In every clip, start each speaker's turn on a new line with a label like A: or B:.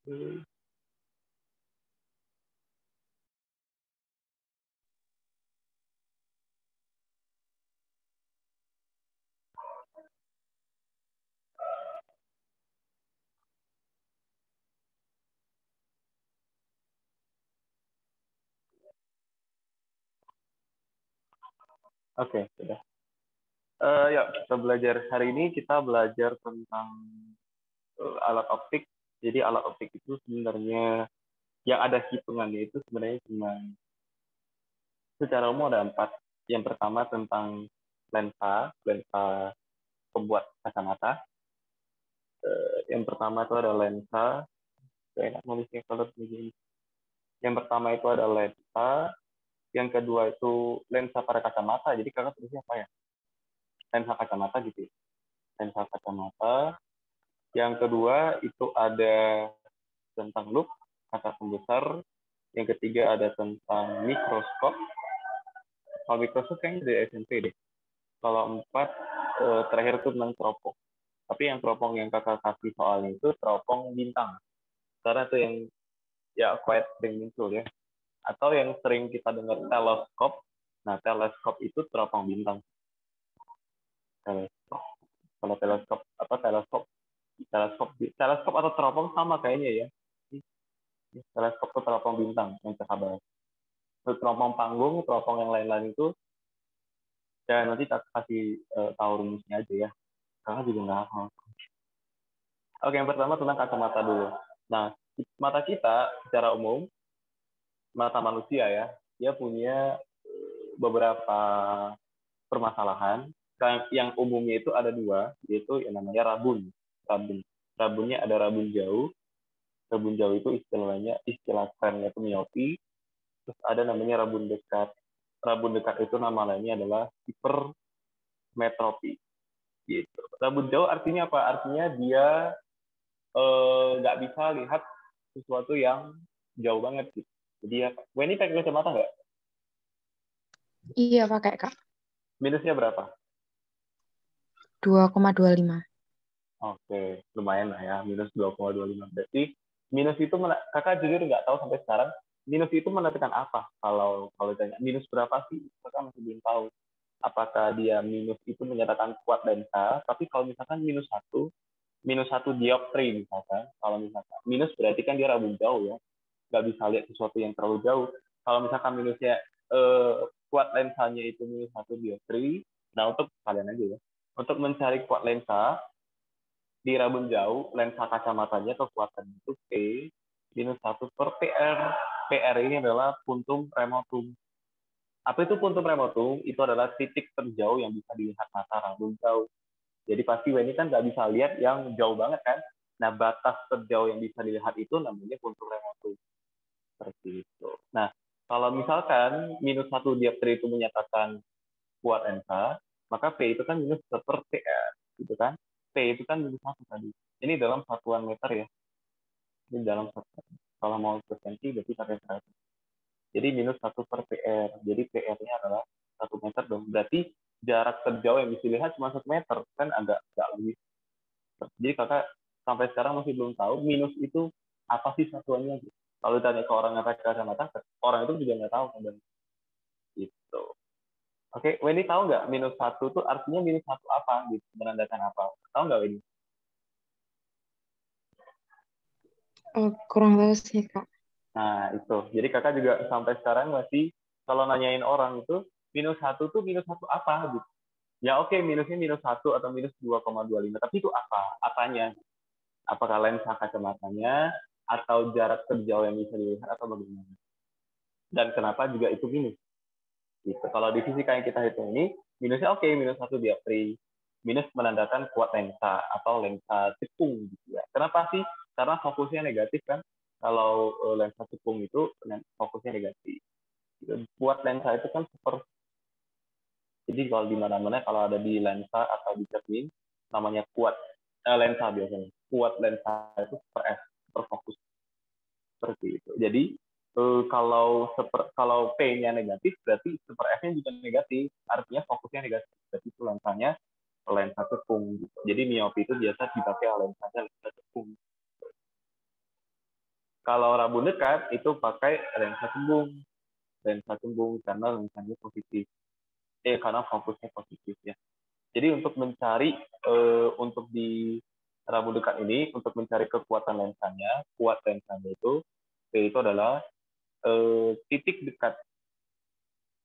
A: Oke, sudah. Ya, kita belajar hari ini kita belajar tentang alat optik. Jadi alat optik itu sebenarnya yang ada hitungannya itu sebenarnya cuma secara umum ada 4. Yang pertama tentang lensa pembuat kacamata. Yang pertama itu ada lensa. Saya enak nulisnya kalau begini. Yang pertama itu ada lensa. Yang kedua itu lensa pada kacamata. Jadi kakak tulisnya apa ya? Lensa kacamata gitu. Lensa kacamata. Yang kedua itu ada tentang loop, kata pembesar. Yang ketiga ada tentang mikroskop. Kalau mikroskop kayaknya dari SMP deh. Kalau 4, terakhir itu tentang teropong. Tapi yang teropong yang kakak kasih soalnya itu teropong bintang. Karena itu yang ya quite sering muncul ya. Atau yang sering kita dengar teleskop. Nah, teleskop itu teropong bintang. Teleskop. Kalau teleskop atau teropong sama kayaknya ya. Teleskop itu teropong bintang yang kita bahas. Teropong panggung, teropong yang lain-lain itu ya nanti tak kasih tahu rumusnya aja ya. Karena juga nggak hafal. Oke, yang pertama tentang kacamata dulu. Nah, mata kita secara umum, mata manusia ya, dia punya beberapa permasalahan. Yang umumnya itu ada 2, yaitu yang namanya rabun. Rabunnya ada rabun jauh. Rabun jauh itu istilah kerennya itu miopi. Terus ada namanya rabun dekat. Rabun dekat itu nama lainnya adalah hipermetropi. Gitu. Rabun jauh artinya apa? Artinya dia nggak bisa lihat sesuatu yang jauh banget gitu. Jadi ya, ini pakai kacamata nggak?
B: Iya, pakai, Kak.
A: Minusnya berapa?
B: 2,25.
A: Oke, lumayan lah ya, minus 2,25. Berarti minus itu, kakak jujur nggak tahu sampai sekarang, minus itu menandakan apa? Kalau ditanya, minus berapa sih? Kakak masih belum tahu. Apakah dia minus itu menyatakan kuat lensa, tapi kalau misalkan minus satu dioptri misalkan, kalau misalkan minus berarti kan dia rabun jauh ya, nggak bisa lihat sesuatu yang terlalu jauh. Kalau misalkan minusnya kuat lensanya itu minus 1 dioptri, nah untuk kalian aja ya, untuk mencari kuat lensa di rabun jauh, lensa kacamatanya kekuatannya itu P minus 1/PR. PR ini adalah puntum remotum. Apa itu puntum remotum? Itu adalah titik terjauh yang bisa dilihat mata rabun jauh. Jadi pasti ini kan nggak bisa lihat yang jauh banget kan. Nah, batas terjauh yang bisa dilihat itu namanya puntum remotum. Seperti itu. Nah, kalau misalkan minus 1 dioptri itu menyatakan kuat lensa, maka P itu kan minus 1/PR. Gitu kan. P itu kan minus 1 tadi. Ini dalam satuan meter ya. Ini dalam satuan. Kalau mau ke senti, berarti pakai 100. Jadi minus 1/PR. Jadi PR-nya adalah 1 meter dong. Berarti jarak terjauh yang bisa dilihat cuma 1 meter. Kan agak lebih. Jadi kakak sampai sekarang masih belum tahu minus itu apa sih satuannya. Kalau ditanya ke orang yang pakai kacamata, orang itu juga nggak tahu kan. Gitu. Oke, Wendy tahu nggak minus 1 itu artinya minus 1 apa? Gitu, menandakan apa? Tahu nggak Wendy?
B: Kurang tahu sih, Kak.
A: Nah, itu. Jadi kakak juga sampai sekarang masih, kalau nanyain orang itu, minus 1 tuh minus 1 apa? Gitu. Ya oke, minusnya minus 1 atau minus 2,25. Tapi itu apa? Apanya? Apakah lensa kacamatanya, atau jarak terjauh yang bisa dilihat, atau bagaimana? Dan kenapa juga itu minus? Gitu. Kalau di fisika yang kita hitung ini, minusnya oke, minus 1 dioptri. Minus menandakan kuat lensa atau lensa cekung. Gitu ya. Kenapa sih? Karena fokusnya negatif kan. Kalau lensa cekung itu fokusnya negatif. Kuat lensa itu kan super. Jadi kalau di mana-mana kalau ada di lensa atau di cermin, namanya kuat lensa biasanya. Kuat lensa itu super F, super fokus. Seperti itu. Jadi kalau P-nya negatif, berarti super F-nya juga negatif. Artinya fokusnya negatif. Berarti itu lensanya lensa cekung. Gitu. Jadi miopi itu biasa dipakai lensanya lensa cekung. Kalau rabun dekat itu pakai lensa cembung. Lensa cembung karena lensanya positif. Karena fokusnya positif ya. Jadi untuk mencari untuk di rabun dekat ini untuk mencari kekuatan lensanya, kuat lensanya itu adalah titik dekat.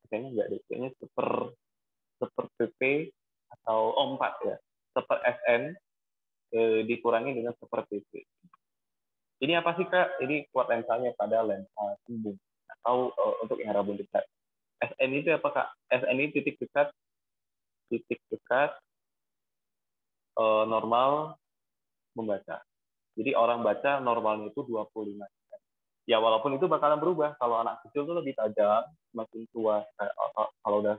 A: Kayaknya enggak deh, kayaknya seper pp atau 4 ya. Seper SN dikurangi dengan seper pp. Ini apa sih Kak? Ini kuat lensanya pada lensa cembung atau untuk yang rabun dekat. SN itu apa Kak? SN ini titik dekat normal membaca. Jadi orang baca normalnya itu 25. Ya walaupun itu bakalan berubah. Kalau anak kecil itu lebih tajam, semakin tua. Kalau udah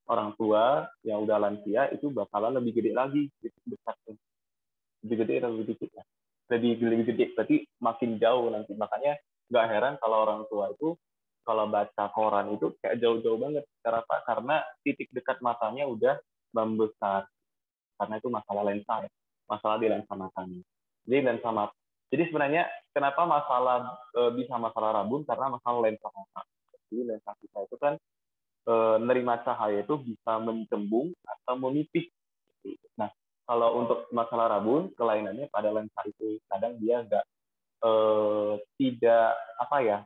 A: orang tua yang udah lansia itu bakalan lebih gede lagi, titik dekatnya. Lebih gede atau lebih dikit ya? Lebih gede, berarti makin jauh nanti. Makanya nggak heran kalau orang tua itu kalau baca koran itu kayak jauh-jauh banget. Kenapa? Karena titik dekat matanya udah membesar. Karena itu masalah lensa ya. Masalah di lensa matanya. Jadi lensa mata. Jadi sebenarnya kenapa masalah bisa masalah rabun? Karena masalah lensa mata. Jadi lensa kita itu kan nerima cahaya itu bisa mencembung atau memipih. Nah, kalau untuk masalah rabun, kelainannya pada lensa itu kadang dia nggak tidak apa ya,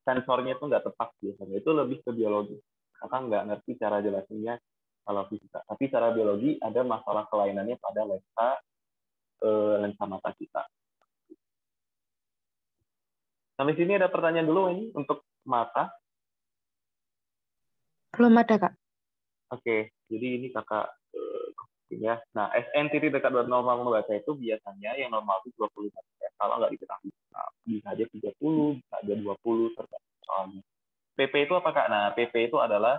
A: sensornya itu nggak tepat biasanya. Itu lebih ke biologi. Kakak nggak ngerti cara jelasinnya kalau fisika. Tapi secara biologi ada masalah kelainannya pada lensa mata kita. Sampai sini ada pertanyaan dulu ini untuk mata.
B: Belum ada, Kak.
A: Oke, jadi ini kakak ya. Nah, SN titik dekat normal membaca itu biasanya yang normal itu 25 derajat. Kalau nggak diketahui, nah, bisa aja 30, bisa aja 20, tergantung soalnya. PP itu apa Kak? Nah, PP itu adalah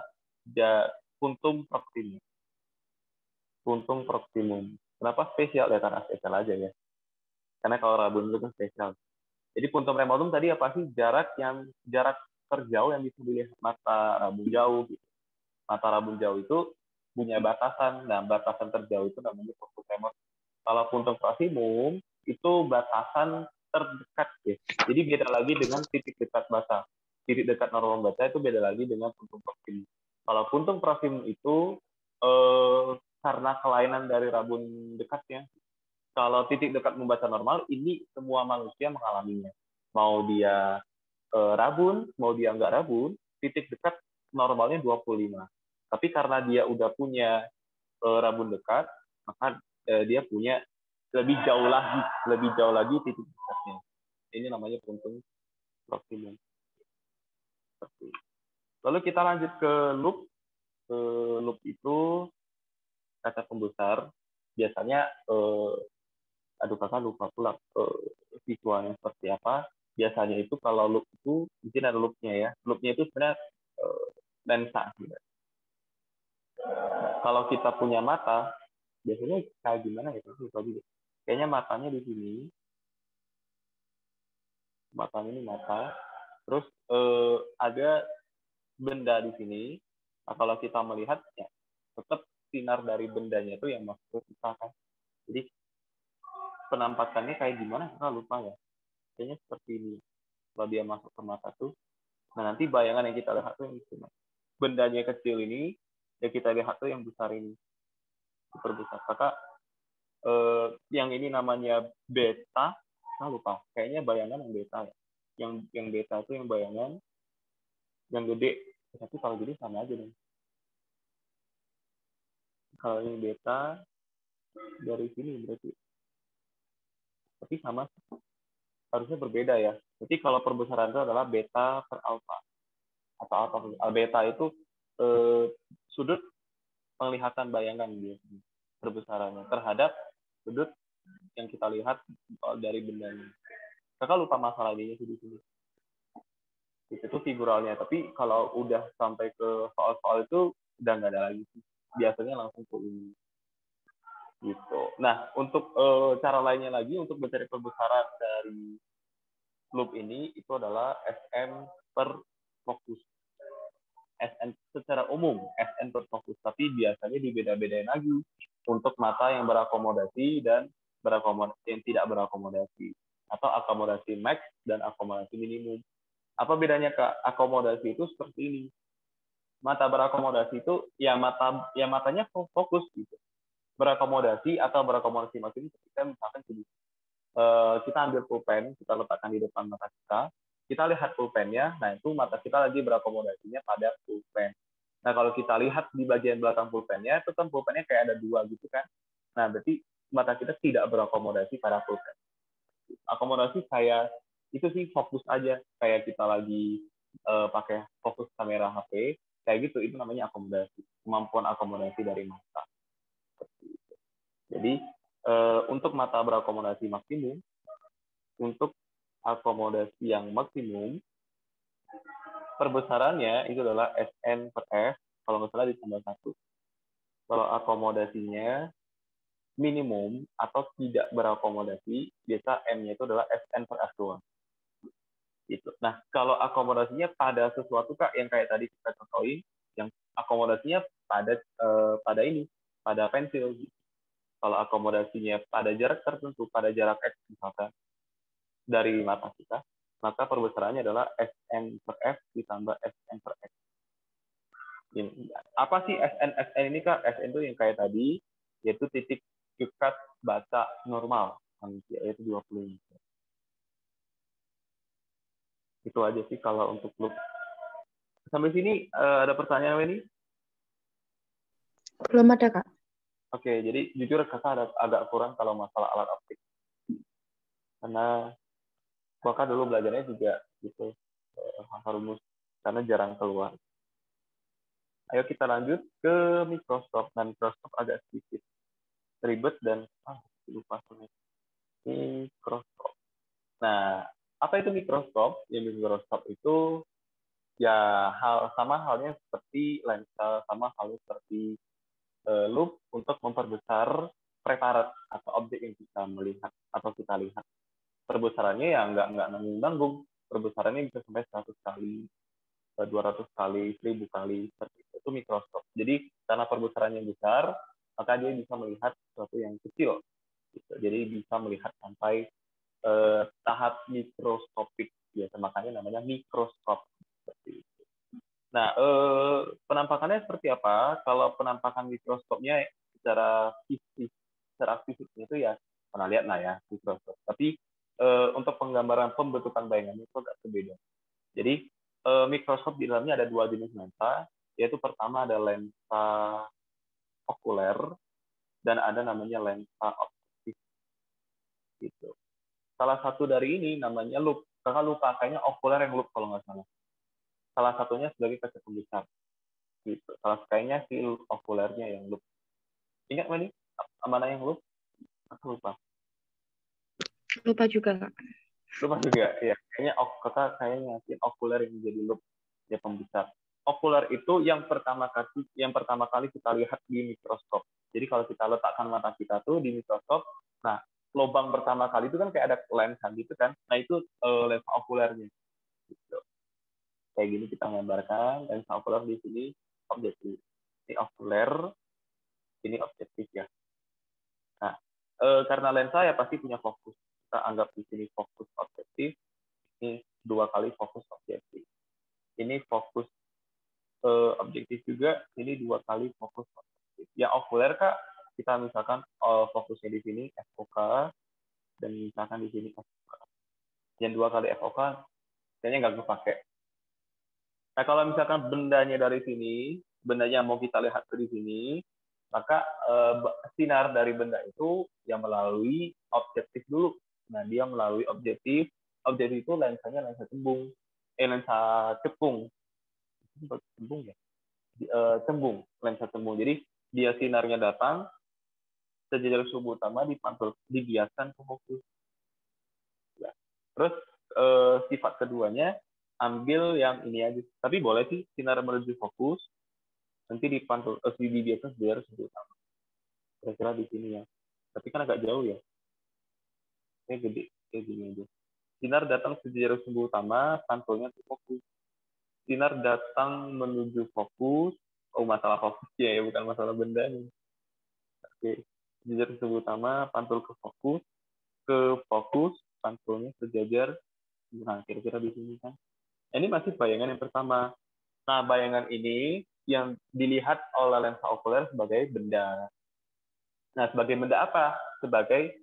A: puntum proximum. Puntum proximum. Kenapa spesial? Ya karena spesial aja ya. Karena kalau rabun itu kan spesial. Jadi puntum remotum tadi apa sih? Jarak terjauh yang bisa dilihat mata rabun jauh. Gitu. Mata rabun jauh itu punya batasan. Nah, batasan terjauh itu namanya puntum remotum. Kalau puntum proximum itu batasan terdekat ya. Jadi beda lagi dengan titik dekat batas. Titik dekat normal baca itu beda lagi dengan puntum proximum. Kalau puntum proximum itu karena kelainan dari rabun dekatnya. Kalau titik dekat membaca normal, ini semua manusia mengalaminya. Mau dia rabun, mau dia nggak rabun, titik dekat normalnya 25. Tapi karena dia udah punya rabun dekat, maka dia punya lebih jauh lagi titik dekatnya. Ini namanya puntum proximum. Lalu kita lanjut ke loop. Loop itu kaca pembesar. Biasanya, aduh kakak lupa pula visualnya seperti apa. Biasanya itu kalau loop itu, mungkin ada loopnya ya. Loopnya itu sebenarnya lensa. Kalau kita punya mata, biasanya kayak gimana ya? Kayaknya matanya di sini. Matanya ini mata. Terus ada benda di sini. Nah, kalau kita melihat, ya, tetap sinar dari bendanya itu yang masuk ke kita kan. Jadi penampakannya kayak gimana? Kita lupa ya. Kayaknya seperti ini. Kalau dia masuk ke mata tuh, nah nanti bayangan yang kita lihat tuh yang itu. Bendanya kecil ini, yang kita lihat tuh yang besar ini. Super besar. Kakak, yang ini namanya beta. Nah lupa. Kayaknya bayangan yang beta ya. Yang beta itu yang bayangan yang gede. Tapi kalau gede sama aja nih. Kalau yang beta dari sini berarti. Tapi sama, harusnya berbeda ya. Jadi kalau perbesaran itu adalah beta per alfa. Atau alfa. Beta itu sudut penglihatan bayangan gitu, perbesarannya terhadap sudut yang kita lihat dari bendanya. Kakak lupa masalah ini di sini. Itu figuralnya. Tapi kalau udah sampai ke soal-soal itu udah nggak ada lagi. Biasanya langsung ke ini. Gitu. Nah, untuk cara lainnya lagi untuk mencari perbesaran dari loop ini itu adalah SM per fokus. SN secara umum, SN per fokus, tapi biasanya dibeda-bedain lagi untuk mata yang berakomodasi dan yang tidak berakomodasi. atau akomodasi max dan akomodasi minimum. Apa bedanya Kak? Akomodasi itu seperti ini. Mata berakomodasi itu ya matanya fokus gitu. Berakomodasi atau berakomodasi maksimum ketika misalkan kita ambil pulpen, kita letakkan di depan mata kita lihat pulpennya, nah itu mata kita lagi berakomodasinya pada pulpen. Nah kalau kita lihat di bagian belakang pulpennya, itu kan pulpennya kayak ada dua gitu kan. Nah berarti mata kita tidak berakomodasi pada pulpen. Akomodasi kayak itu sih fokus aja, kayak kita lagi pakai fokus kamera HP, kayak gitu, itu namanya akomodasi, kemampuan akomodasi dari mata. Jadi untuk mata berakomodasi maksimum, untuk akomodasi yang maksimum, perbesarannya itu adalah SN per F, kalau nggak salah ditambah 1. Kalau akomodasinya minimum atau tidak berakomodasi, biasa M-nya itu adalah SN per F doang. Gitu. Nah, kalau akomodasinya pada sesuatu Kak, yang kayak tadi kita contohin, yang akomodasinya pada ini, pada pensil. Gitu. Kalau akomodasinya pada jarak tertentu, pada jarak X misalkan, dari mata kita, maka perbesarannya adalah SN per F ditambah SN per X. Apa sih SN ini Kak? SN itu yang kayak tadi, yaitu titik cut baca normal, yaitu 20. Itu aja sih kalau untuk loop. Sampai sini ada pertanyaan ini?
B: Belum ada Kak.
A: Oke, jadi jujur kakak agak kurang kalau masalah alat optik. Karena kakak dulu belajarnya juga gitu, rumus, karena jarang keluar. Ayo kita lanjut ke mikroskop. Nah, mikroskop agak sedikit ribet dan lupa sebenarnya. Mikroskop. Nah, apa itu mikroskop? Ya, mikroskop itu ya sama halnya seperti lensa, sama halnya seperti loop untuk memperbesar preparat atau objek yang kita melihat atau kita lihat. Perbesarannya ya nggak nanggung-nanggung. Perbesarannya bisa sampai 100 kali, 200 kali, 1000 kali, seperti itu mikroskop. Jadi karena perbesarannya besar, maka dia bisa melihat sesuatu yang kecil. Gitu. Jadi bisa melihat sampai tahap mikroskopik. Biasa makanya namanya mikroskop. Seperti itu. Nah, penampakannya seperti apa? Kalau penampakan mikroskopnya secara fisiknya itu ya pernah lihat lah ya mikroskop. Tapi untuk penggambaran pembentukan bayangan itu agak berbeda. Jadi mikroskop di dalamnya ada dua jenis lensa, yaitu pertama ada lensa okuler dan ada namanya lensa objektif. Gitu. Salah satu dari ini namanya loop. Kakak lupa, kayaknya okuler yang loop kalau nggak salah. Salah satunya sebagai kaca pembesar. Gitu. Kayaknya si okulernya yang loop. Ingat nggak nih? Mana yang loop? Aku lupa.
B: Lupa juga Kak.
A: Lupa juga, ya. Kayaknya ngasih okuler yang menjadi loop, ya pembesar. Okuler itu yang pertama kali kita lihat di mikroskop. Jadi kalau kita letakkan mata kita tuh di mikroskop, nah lubang pertama kali itu kan kayak ada lensa gitu kan. Nah itu lensa okulernya. Gitu. Kayak gini kita menggambarkan lensa okuler di sini objektif. Ini okuler, ini objektif ya. Nah, karena lensa ya pasti punya fokus. Kita anggap di sini fokus objektif. Ini 2 kali fokus objektif. Ini fokus objektif juga. Ini 2 kali fokus objektif. Ya okuler Kak, kita misalkan fokusnya di sini FOK dan misalkan di sini FOK. Yang 2 kali FOK kayaknya nggak kepake. Nah kalau misalkan bendanya dari sini, bendanya mau kita lihat di sini, maka sinar dari benda itu yang melalui objektif dulu. Nah dia melalui objektif itu lensanya lensa cembung, lensa cekung, ya, cembung, lensa cembung. Jadi dia sinarnya datang, sejajar subuh utama dibiaskan ke fokus. Ya. Terus sifat keduanya ambil yang ini aja. Tapi boleh sih sinar menuju fokus, nanti dibiaskan sejajar subuh utama. Kira-kira di sini ya. Tapi kan agak jauh ya. Ini gede, kayak gini aja. Sinar datang sejajar subuh utama, pantulnya ke fokus. Sinar datang menuju fokus. Oh, masalah fokusnya ya, bukan masalah bendanya. Oke. Sejajar subuh utama, pantul ke fokus, pantulnya sejajar. Nah, kira-kira di sini kan. Ini masih bayangan yang pertama. Nah, bayangan ini yang dilihat oleh lensa okuler sebagai benda. Nah, sebagai benda apa? Sebagai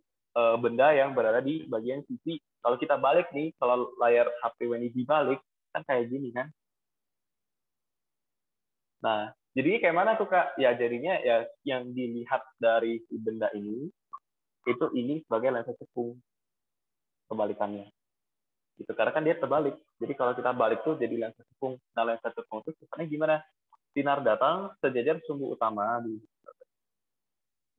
A: benda yang berada di bagian sisi. Kalau kita balik nih, kalau layar HP ini dibalik, kan kayak gini kan. Nah, jadinya kayak mana tuh, Kak? Ya, jadinya ya yang dilihat dari si benda ini sebagai lensa cekung. Kebalikannya. Gitu. Karena kan dia terbalik. Jadi kalau kita balik tuh jadi lensa cekung. Nah, lensa cekung itu sebenarnya gimana? Sinar datang sejajar sumbu utama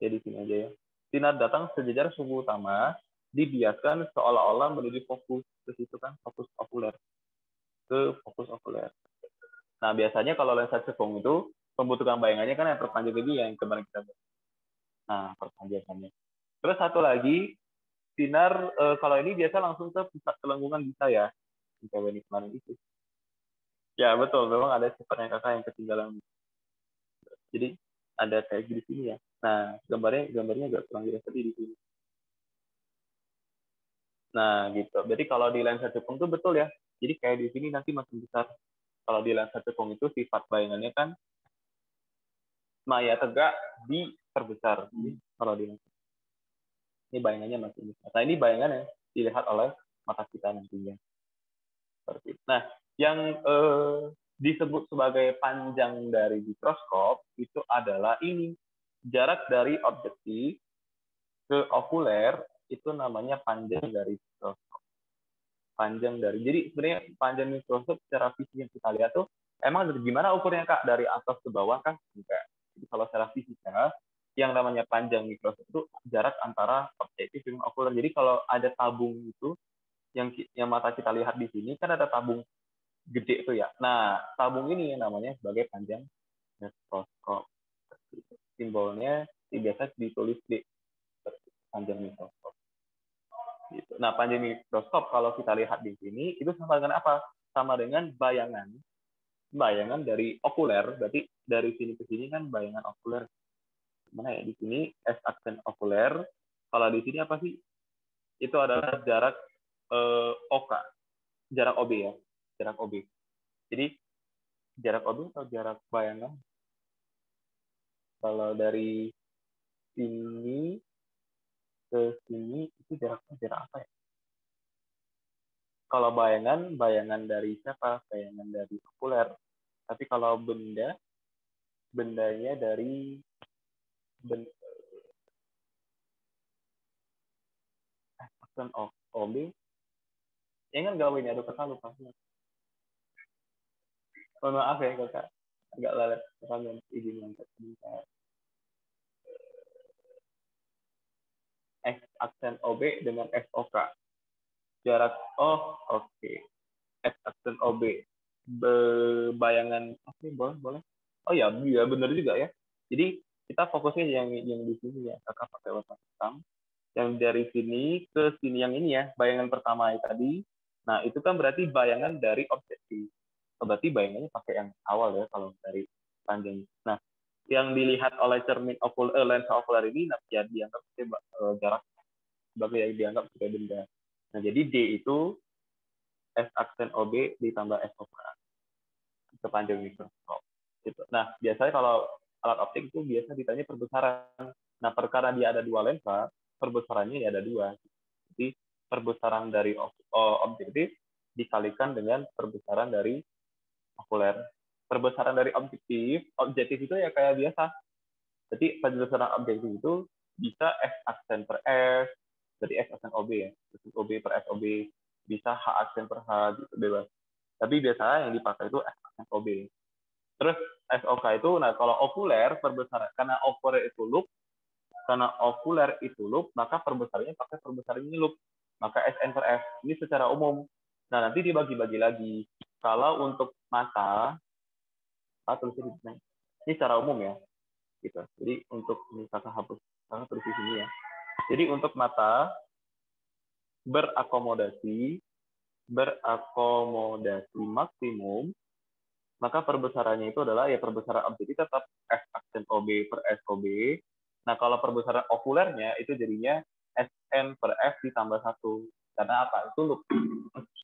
A: jadi sini aja ya. Sinar datang sejajar sumbu utama dibiaskan seolah-olah menuju fokus ke situ kan, fokus okuler. Nah, biasanya kalau lensa cekung itu pembentukan bayangannya kan yang perpanjang ini yang kemarin kita bahas. Nah, perpanjangannya. Terus satu lagi, sinar kalau ini biasa langsung ke pusat kelengkungan bisa ya. Kayak ini kemarin itu. Ya, betul. Memang ada sifatnya kakak yang ketinggalan. Jadi ada kayak di sini ya. Nah, gambarnya agak kurang jelas tadi di sini. Nah, gitu. Jadi kalau di lensa cekung itu betul ya. Jadi kayak di sini nanti makin besar. Kalau di lensa cekung itu sifat bayangannya kan maya tegak diperbesar. Jadi kalau di lensa ini bayangannya makin besar. Nah, ini bayangannya dilihat oleh mata kita nantinya. Seperti itu. Nah, yang disebut sebagai panjang dari mikroskop itu adalah ini. Jarak dari objektif ke okuler itu namanya panjang dari mikroskop. Jadi sebenarnya panjang mikroskop secara fisik yang kita lihat tuh emang dari gimana ukurnya, Kak? Dari atas ke bawah kan? Enggak. Jadi kalau secara fisika yang namanya panjang mikroskop itu jarak antara objektif dengan okuler. Jadi kalau ada tabung itu yang mata kita lihat di sini kan ada tabung gede itu ya. Nah, tabung ini yang namanya sebagai panjang mikroskop. Simbolnya biasa ditulis di panjang mikroskop. Gitu. Nah, panjang mikroskop kalau kita lihat di sini itu sama dengan apa? Sama dengan bayangan dari okuler. Berarti dari sini ke sini kan bayangan okuler. Mana ya di sini S aksen okuler. Kalau di sini apa sih? Itu adalah jarak OK, jarak OB ya, jarak OB. Jadi jarak OB atau jarak bayangan? Kalau dari sini ke sini itu jarak apa ya? Kalau bayangan dari siapa? Bayangan dari okuler. Tapi kalau bendanya dari aksen OB. Ya kan gawe ini ada kata lupa. Oh, maaf ya kakak, agak lalat kalian izin mengangkat sebentar. X aksen OB dengan XOK. Jarak oke. X aksen OB. Bayangan oke, boleh. Oh ya, benar juga ya. Jadi kita fokusnya yang di sini ya, kakak pakai warna hitam. Yang dari sini ke sini yang ini ya, bayangan pertama tadi. Nah, itu kan berarti bayangan dari objektif. Berarti bayangannya pakai yang awal ya kalau dari panjang. Nah, yang dilihat oleh cermin lensa okuler ini ya dianggap sebagai jarak sebagai yang dianggap sebagai benda. Nah, jadi D itu S aksen OB ditambah SOK sepanjang mikroskop. Gitu. Nah, biasanya kalau alat optik itu biasa ditanya perbesaran. Nah, perkara dia ada dua lensa, perbesarannya ya ada dua. Jadi perbesaran dari objektif dikalikan dengan perbesaran dari okuler. Perbesaran dari objektif itu ya kayak biasa. Jadi perbesaran objektif itu bisa S aksen per S, dari S aksen OB ya, OB per S OB, bisa H aksen per H gitu bebas. Tapi biasanya yang dipakai itu S aksen OB. Terus SOK itu, nah kalau okuler perbesaran karena okuler itu loop, maka perbesarannya pakai perbesaran ini loop, maka SN per F. Ini secara umum. Nah, nanti dibagi-bagi lagi. Kalau untuk mata, tulisnya ini secara umum ya. Gitu. Jadi untuk ini kakak tulis di sini ya. Jadi untuk mata berakomodasi maksimum, maka perbesarannya itu adalah ya perbesaran objektif tetap S aksen OB per SOB. Nah, kalau perbesaran okulernya itu jadinya SN per F ditambah 1. Karena apa? Itu loop.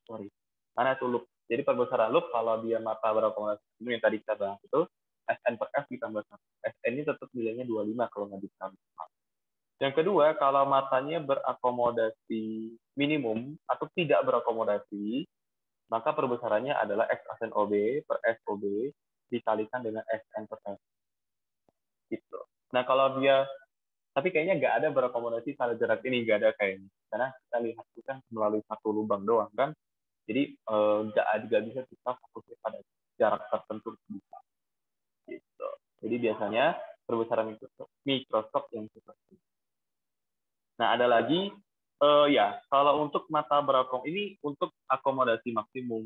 A: Sorry. Karena itu loop. Jadi perbesaran loop kalau dia mata berakomodasi yang tadi kita bahas itu SN per F ditambah 1. SN ini tetap nilainya 25 kalau nggak ditambah. Yang kedua, kalau matanya berakomodasi minimum atau tidak berakomodasi, maka perbesarannya adalah X aksen OB per S OB dikalikan dengan SN per F. Gitu. Nah, kalau dia, tapi kayaknya nggak ada berakomodasi pada jarak ini, nggak ada kayaknya. Karena kita lihat itu kan melalui satu lubang doang kan. Jadi nggak bisa kita fokusnya pada jarak tertentu. Gitu. Jadi biasanya perbesaran mikroskop yang seperti ini. Nah, ada lagi, ya, kalau untuk mata berakom ini untuk akomodasi maksimum.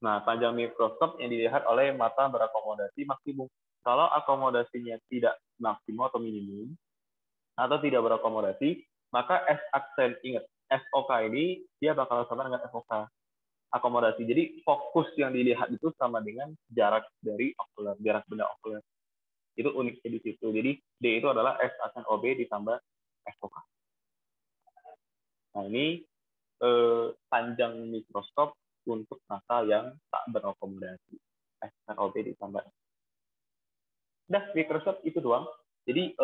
A: Nah, panjang mikroskop yang dilihat oleh mata berakomodasi maksimum. Kalau akomodasinya tidak maksimum atau minimum, atau tidak berakomodasi, maka S aksen, ingat, SOK ini dia bakal sama dengan FOK. Akomodasi. Jadi fokus yang dilihat itu sama dengan jarak dari okuler, jarak benda okuler. Itu uniknya di situ. Jadi D itu adalah S aksen OB ditambah FOK. Nah, ini panjang mikroskop untuk mata yang tak berakomodasi. S aksen OB ditambah FOK. Udah, mikroskop itu doang. Jadi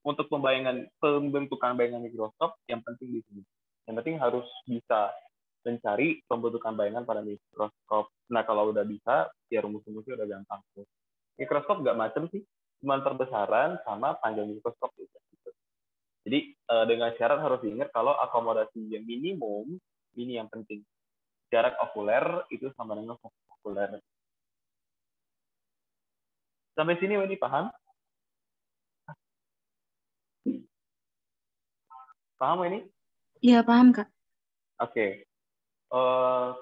A: untuk pembentukan bayangan mikroskop yang penting di sini. Yang penting harus bisa mencari pembentukan bayangan pada mikroskop. Nah, kalau udah bisa, ya rumus-rumusnya udah gampang. Mikroskop nggak macam sih, cuma perbesaran sama panjang mikroskop. Gitu. Jadi dengan syarat harus diingat kalau akomodasi yang minimum, ini yang penting. Jarak okuler itu sama dengan fokus okuler. Sampai sini ini paham? Paham ini?
B: Iya, paham, Kak.
A: Oke.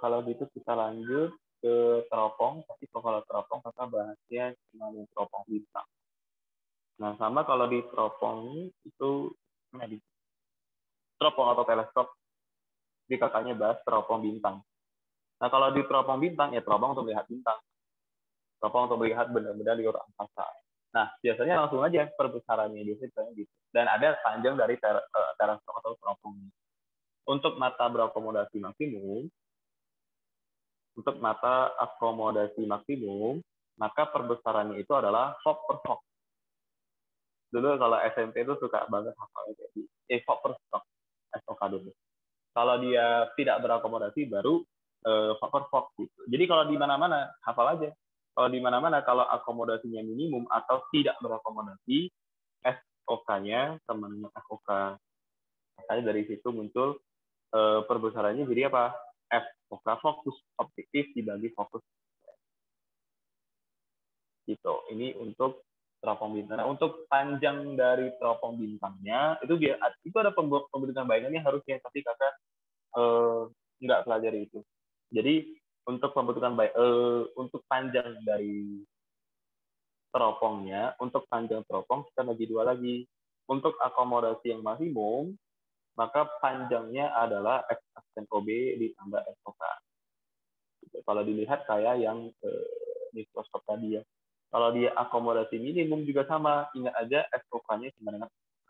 A: Kalau gitu kita lanjut ke teropong. Tapi kalau teropong kita bahasnya cuma teropong bintang. Nah, sama kalau di teropong itu teropong atau teleskop, di kakaknya bahas teropong bintang. Nah, kalau di teropong bintang, ya teropong untuk melihat bintang. Teropong untuk melihat benda-benda di luar angkasa. Nah, biasanya langsung aja perbesarannya biasanya gitu. Dan ada panjang dari teleskop atau teropong. Untuk mata berakomodasi maksimum, maka perbesarannya itu adalah Fock per Fock. Dulu kalau SMP itu suka banget hafalnya kayak di Fock per Fock, SOK dulu. Kalau dia tidak berakomodasi baru Fock per Fock gitu. Jadi kalau di mana-mana hafal aja. Kalau di mana-mana kalau akomodasinya minimum atau tidak berakomodasi, SOK-nya sama dengan FOK. Makanya dari situ muncul perbesarannya jadi apa? FOK fokus objektif dibagi fokus. Gitu. Ini untuk teropong bintang. Nah, untuk panjang dari teropong bintangnya itu ada pembentukan bayangannya harusnya, tapi kakak nggak pelajari itu. Jadi untuk pembentukan untuk panjang dari teropongnya, untuk panjang teropong kita bagi dua lagi. Untuk akomodasi yang maksimum, maka panjangnya adalah X aksen OB ditambah FOK. Kalau dilihat kayak yang mikroskop tadi ya. Kalau dia akomodasi minimum juga sama, ingat aja FOK-nya sama dengan FOK.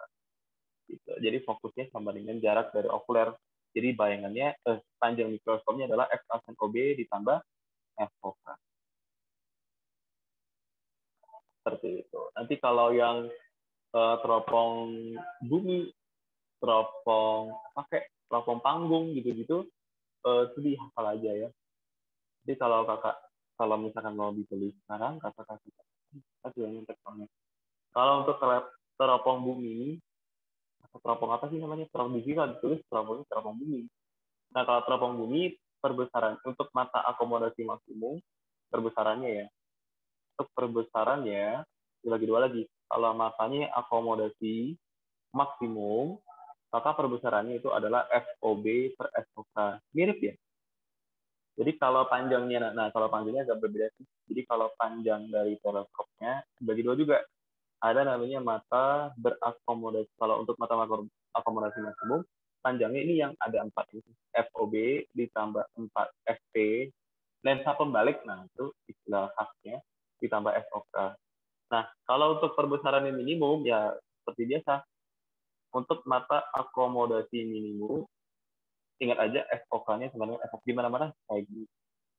A: Gitu. Jadi fokusnya sama dengan jarak dari okuler. Jadi bayangannya panjang mikroskopnya adalah X aksen OB ditambah FOK. Seperti itu. Nanti kalau yang teropong bumi, teropong panggung gitu-gitu, itu dihafal aja ya. Jadi kalau misalkan mau ditulis sekarang, kakak kasih teksturnya. Kalau untuk teropong bumi, atau teropong apa sih namanya? Teropong bumi kan ditulis teropong bumi. Nah, kalau teropong bumi, perbesaran untuk mata akomodasi maksimum, perbesarannya ya. Untuk perbesarannya, dibagi dua lagi. Kalau matanya akomodasi maksimum, maka perbesarannya itu adalah FOB per FOK. Mirip ya? Jadi kalau panjangnya agak berbeda sih. Jadi kalau panjang dari teleskopnya bagi dua juga. Ada namanya mata berakomodasi. Kalau untuk mata akomodasi maksimum, panjangnya ini yang ada 4 itu. FOB ditambah 4 FP, lensa pembalik, nah itu istilah khasnya, ditambah FOK. Nah, kalau untuk perbesaran yang minimum, ya seperti biasa. Untuk mata akomodasi minimum, ingat aja FOK-nya sebenarnya FOK di mana-mana kayak gini.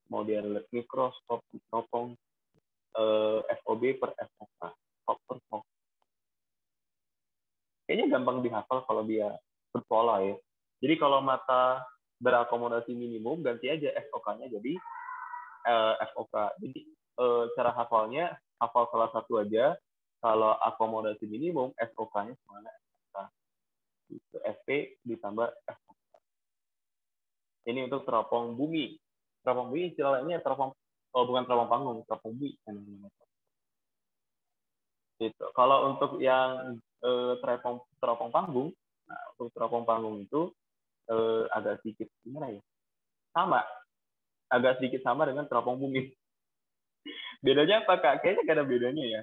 A: Mau dia lihat mikroskop, teropong, FOB per FOK, FOK per FOK. Kayaknya gampang dihafal kalau dia berpola ya. Jadi kalau mata berakomodasi minimum, ganti aja FOK-nya jadi FOK. Jadi cara hafalnya, hafal salah satu aja. Kalau akomodasi minimum, FOK-nya sama FOK. Itu FP ditambah FOK. Ini untuk teropong bumi. Teropong bumi istilahnya teropong, bukan teropong panggung, teropong bumi. Gitu. Kalau untuk yang teropong panggung, nah untuk teropong panggung itu agak sedikit gimana ya? Sama, agak sedikit sama dengan teropong bumi. Bedanya apa Kak? Kayaknya gak ada bedanya ya.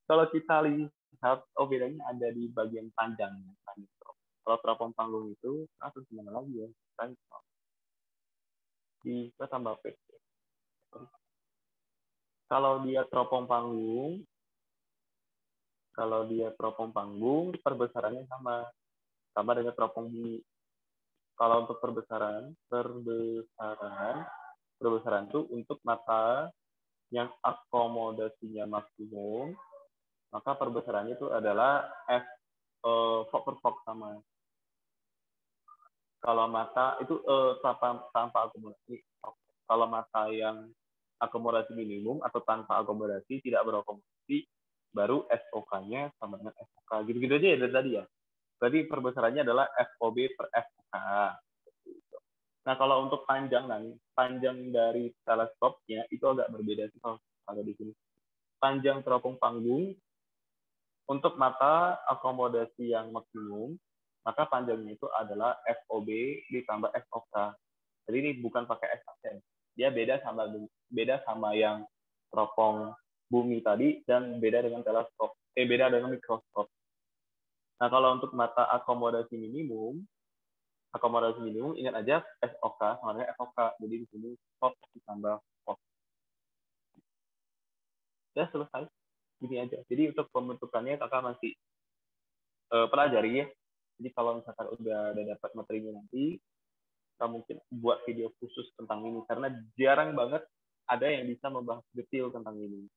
A: Kalau kita lihat, bedanya ada di bagian panjangnya. Kalau teropong panggung itu, terus gimana lagi ya? Kita tambah P. Kalau dia teropong panggung, perbesarannya sama dengan teropong bumi. Kalau untuk perbesaran itu untuk mata yang akomodasinya maksimum, maka perbesarannya itu adalah F Fox per Fox sama. Kalau mata itu tanpa akomodasi. Kalau mata yang akomodasi minimum atau tanpa akomodasi, tidak berakomodasi, baru SOK-nya sama dengan FOK. Gitu-gitu aja ya dari tadi ya. Berarti perbesarannya adalah FOB per FOK. Nah, kalau untuk panjang dari teleskopnya itu agak berbeda sih kalau di sini. Panjang teropong panggung untuk mata akomodasi yang maksimum, maka panjangnya itu adalah FOB ditambah FOK. Jadi ini bukan pakai S-aksen. Dia beda sama yang teropong bumi tadi dan beda dengan teleskop. Beda dengan mikroskop. Nah, kalau untuk mata akomodasi minimum ingat aja SOK sama dengan FOK. Jadi di sini FOK ditambah FOK. Ya, selesai. Gini aja. Jadi untuk pembentukannya kakak masih pelajari ya. Jadi kalau misalkan udah dapat materinya nanti, kita mungkin buat video khusus tentang ini. Karena jarang banget ada yang bisa membahas detail tentang ini.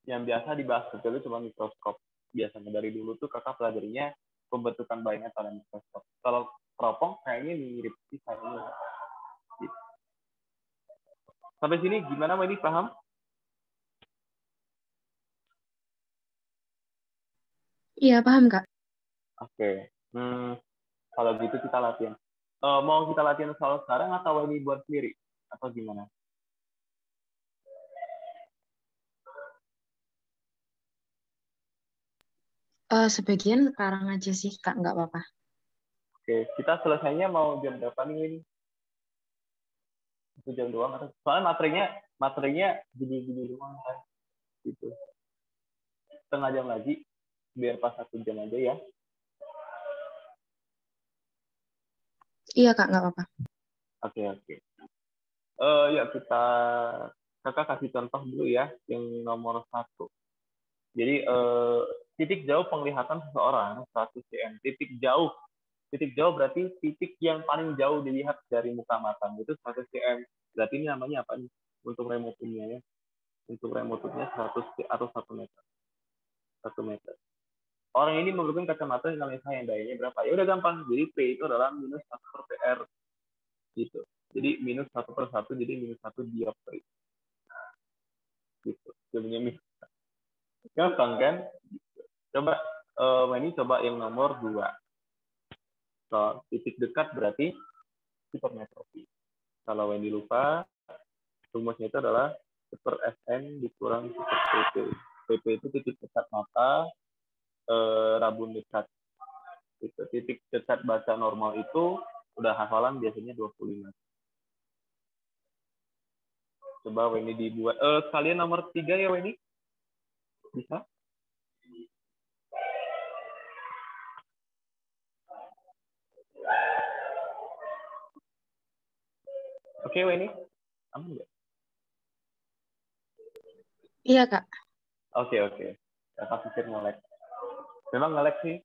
A: Yang biasa dibahas detail itu cuma mikroskop. Biasanya dari dulu tuh kakak pelajarinya pembentukan bayangan pada mikroskop. Kalau teropong kayaknya mirip sih kayaknya. Gitu. Sampai sini gimana ini paham?
B: Iya, paham, Kak.
A: Oke. Kalau gitu kita latihan. Mau kita latihan soal sekarang atau ini buat sendiri? Atau gimana?
B: Sebagian sekarang aja sih, Kak. Nggak apa-apa.
A: Oke, kita selesainya mau jam berapa nih ini? Jam doang atau soalnya materinya gini doang kan gitu. Setengah jam lagi biar pas 1 jam aja ya.
B: Iya, Kak. Nggak apa-apa.
A: Oke. Ya kita kakak kasih contoh dulu ya yang nomor 1. Jadi titik jauh penglihatan seseorang 100 cm. Titik jauh berarti titik yang paling jauh dilihat dari muka mata itu 100 cm. Berarti ini namanya apa nih? Untuk remote-nya ya. Untuk remote-nya 100 atau 1 meter. 1 meter. Orang ini memerlukan kacamata dengan lensa yang dayanya berapa? Ya udah gampang. Jadi P itu adalah minus 1 per PR. Gitu. Jadi minus 1 per 1, jadi minus 1 dioptri. Gitu. Jadinya minus. Gampang kan? Coba, ini coba yang nomor 2. So, titik dekat berarti hipermetropi. Kalau Wendy lupa, rumusnya itu adalah super Sn dikurang super PP. PP itu titik dekat mata, rabun dekat. Titik dekat baca normal itu udah hafalan biasanya 25. Coba Wendy dibuat. Kalian nomor 3 ya Wendy? Bisa? Oke Wendy? Aman nggak?
B: Iya, Kak.
A: Oke. Kakak pikir nge-lag. Memang nge-lag sih.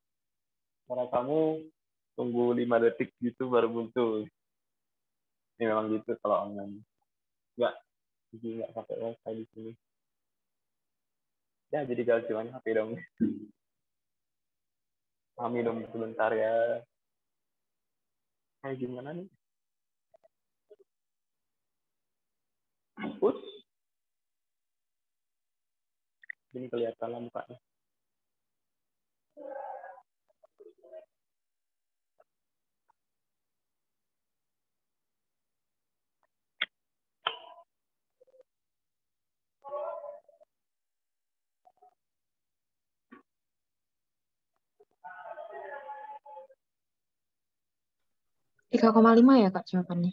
A: Suara kamu tunggu 5 detik gitu baru muncul. Ini memang gitu kalau online. Nggak, jadi nggak pakai wifi di sini. Ya, jadi gak HP dong. Kami dong sebentar ya. Kayak gimana nih? Push. Ini kelihatan lah mukanya.
B: Tiga koma lima ya Kak jawabannya.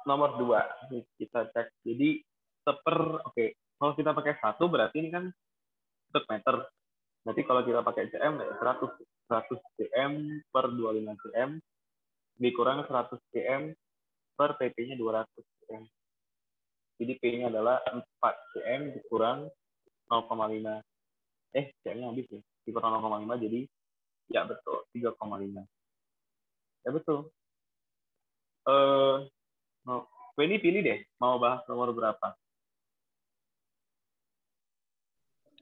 A: Nomor 2 kita cek. Jadi oke. Kalau kita pakai 1 berarti ini kan untuk meter. Berarti kalau kita pakai cm ya 100 cm per 25 cm dikurang 100 cm per pp-nya 200 cm. Jadi p-nya adalah 4 cm dikurang 0,5. cm-nya habis ya. Dikurang 0,5 jadi ya betul 3,5. Ya betul. Eh ini pilih deh mau bahas nomor berapa.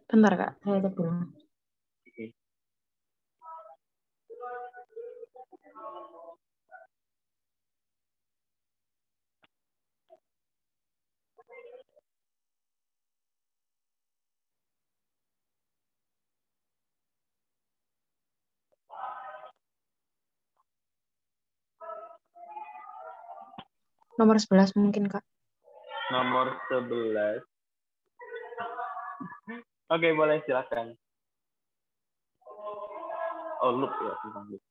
B: Bentar Kak, saya cek dulu.
A: Oke.
B: Nomor 11 mungkin Kak.
A: Nomor 11. Oke, boleh silakan. Oh, loop ya, tentang loop.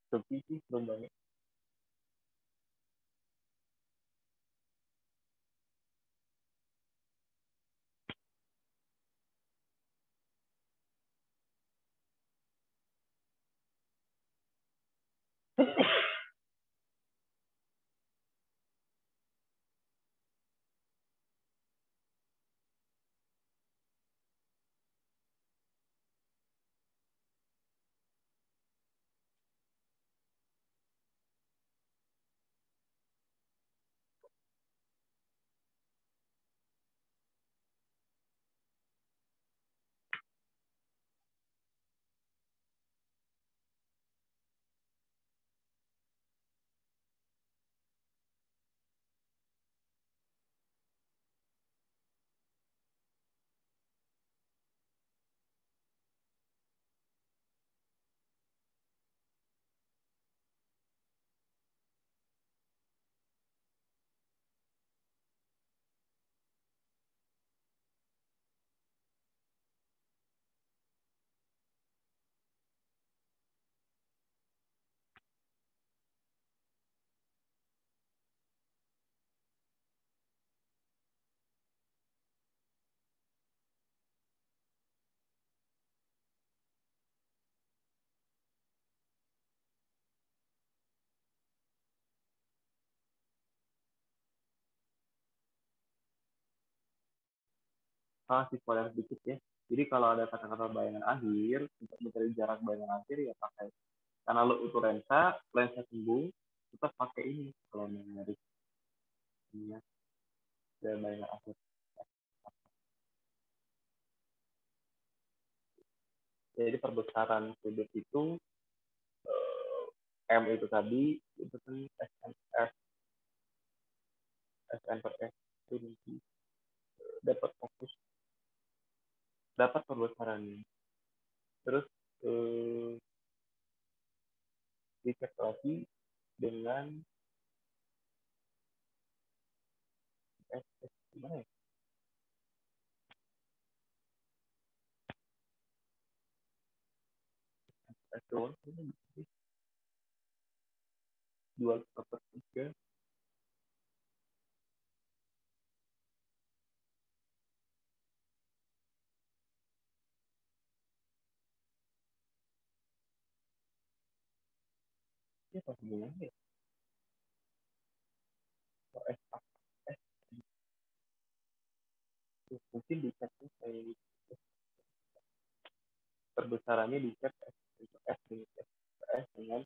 A: Sepi sih, belum banget. Sih spoiler sedikit ya. Jadi kalau ada kata-kata bayangan akhir, untuk mencari jarak bayangan akhir ya pakai, karena lo itu lensa sembung, tetap pakai ini kalau mau nyari ini dan bayangan akhir. Jadi perbesaran sudut itu M itu tadi itu kan SN per S itu dapat fokus, dapat perbesarannya. Terus dicek lagi dengan gimana ya? S1 2/3 ya apa hubungannya ya? S mungkin dicek kayak perbesarannya dicek S dengan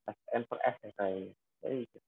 A: SN per S ya kayaknya. Gitu.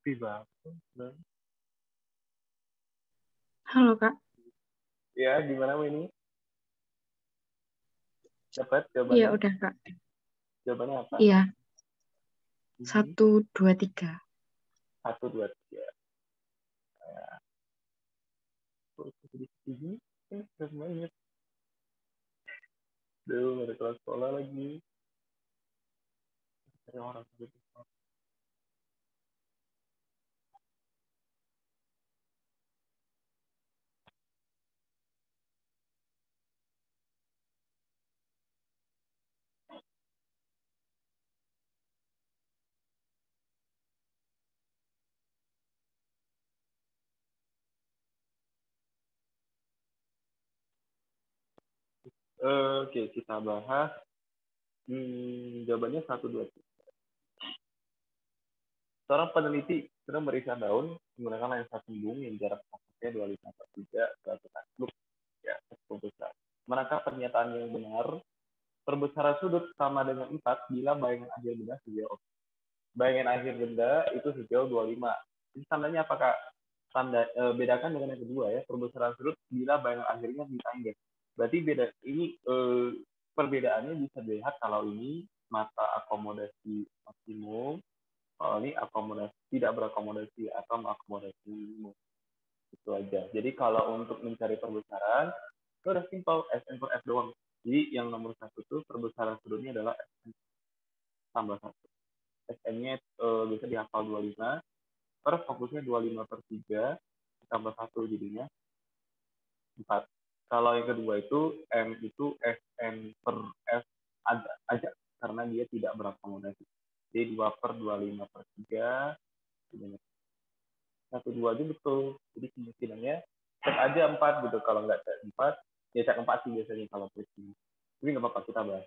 A: Sepi banget.
B: Halo Kak.
A: Ya gimana ini? Dapat
B: Iya
A: jawabannya?
B: udah Kak.
A: Jawabannya apa?
B: Iya. 1, 2, 3.
A: 1, 2, 3. Terus ini keren banget. Duh, ada kelas sekolah lagi. Ada orang gitu. Oke, kita bahas. Jawabannya 1, 2, 3. Seorang peneliti sedang meriksa daun menggunakan lensa sembung yang jarak fokusnya 25/3 loop ya, cukup besar. Manakah pernyataan yang benar? Perbesaran sudut sama dengan 4 bila bayangan akhir benda sejauh bayangan akhir benda itu sejauh 25. Jadi tandanya apakah tanda bedakan dengan yang kedua ya, perbesaran sudut bila bayangan akhirnya ditanggung. Berarti beda ini perbedaannya bisa dilihat kalau ini mata akomodasi maksimum, kalau ini akomodasi tidak berakomodasi atau mengakomodasi minimum. Itu aja. Jadi kalau untuk mencari perbesaran itu udah simpel, SN per F doang. Jadi yang nomor satu itu perbesaran sudutnya adalah SN tambah 1. SN-nya bisa dihafal 25, per fokusnya 25/3, tambah 1 jadinya 4. Kalau yang kedua itu M itu SN per F aja karena dia tidak berakomodasi. Jadi 2/25/3, 1/2 aja betul. Jadi kemungkinannya cek aja 4 gitu. Kalau nggak cek 4, ya cek 4 sih biasanya kalau ini. Tapi nggak apa-apa, kita bahas.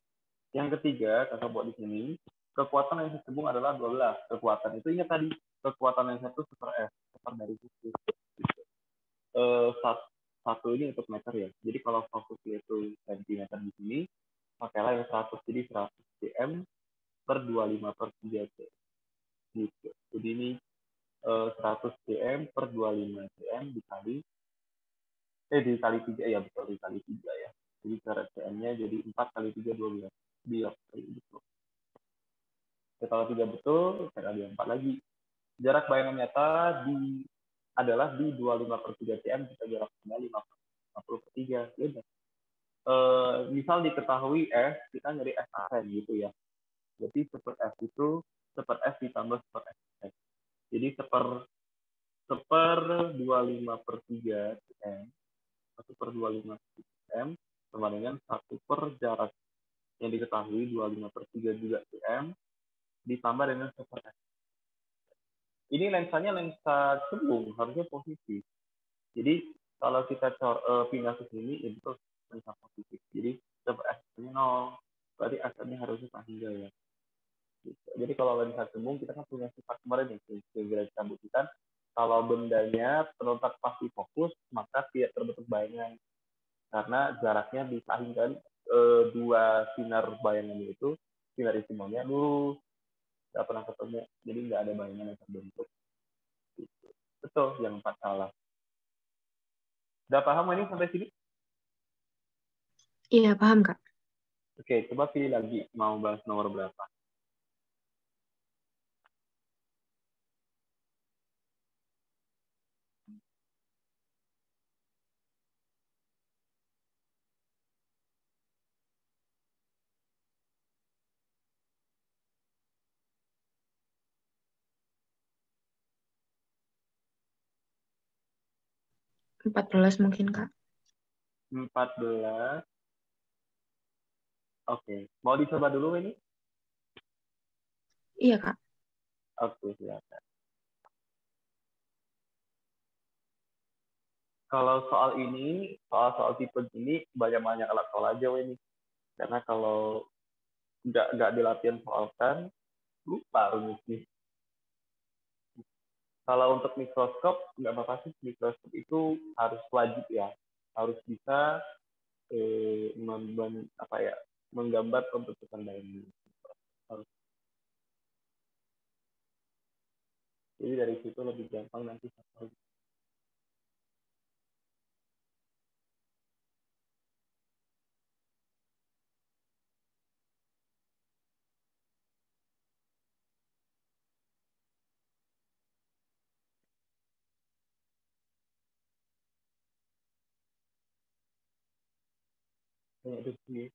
A: Yang ketiga, kakak buat di sini, kekuatan yang sesembung adalah 12. Kekuatan itu ingat tadi, kekuatan yang satu super F, super dari situ. Satu ini untuk meter ya. Jadi kalau fokusnya itu cm di sini, pakailah yang 100. Jadi 100 cm per 25/3 cm. Gitu. Jadi ini 100 cm per 25 cm dikali 3 ya, betul, dikali 3 ya. Jadi cara cm-nya jadi 4 kali 3 12. Biar betul. Kalau 3 betul, cara dia 4 lagi. Jarak bayangan nyata adalah di 25/3 cm, kita jarak kembali 50/3. Ya udah. Misal diketahui F, kita nyari F gitu ya. Jadi super F itu super F ditambah super F. Jadi seper 25/3 cm, 1/25 cm sama dengan 1 per jarak yang diketahui 25/3 juga cm ditambah dengan super F. Ini lensanya lensa cembung, harusnya positif. Jadi kalau kita pindah ke sini, ya betul lensa positif. Jadi super F-nya 0, berarti F-nya harusnya tak hingga ya. Jadi kalau lensa cembung, kita kan punya sifat kemarin nih, kira-kira kita buktikan. Kalau bendanya terletak pasti fokus, maka tidak terbentuk bayangan. Karena jaraknya disahingkan dua sinar bayangannya itu, sinar istimewanya, nggak pernah ketemu. Jadi nggak ada bayangan yang terbentuk. Betul, yang 4 salah. Udah paham ini sampai sini?
B: Iya, paham, Kak.
A: Oke, coba pilih lagi. Mau bahas nomor berapa?
B: Kak. 14 mungkin, Kak.
A: 14. Oke. Mau dicoba dulu ini?
B: Iya, Kak.
A: Oke, silakan. Kalau soal ini, soal tipe ini, banyak alat soal aja ini. Karena kalau nggak dilatihan soalkan, lupa rumusnya. Kalau untuk mikroskop, nggak apa-apa sih, mikroskop itu harus wajib ya. Harus bisa menggambar pembentukan bayangan. Harus. Jadi dari situ lebih gampang nanti. Itu sih.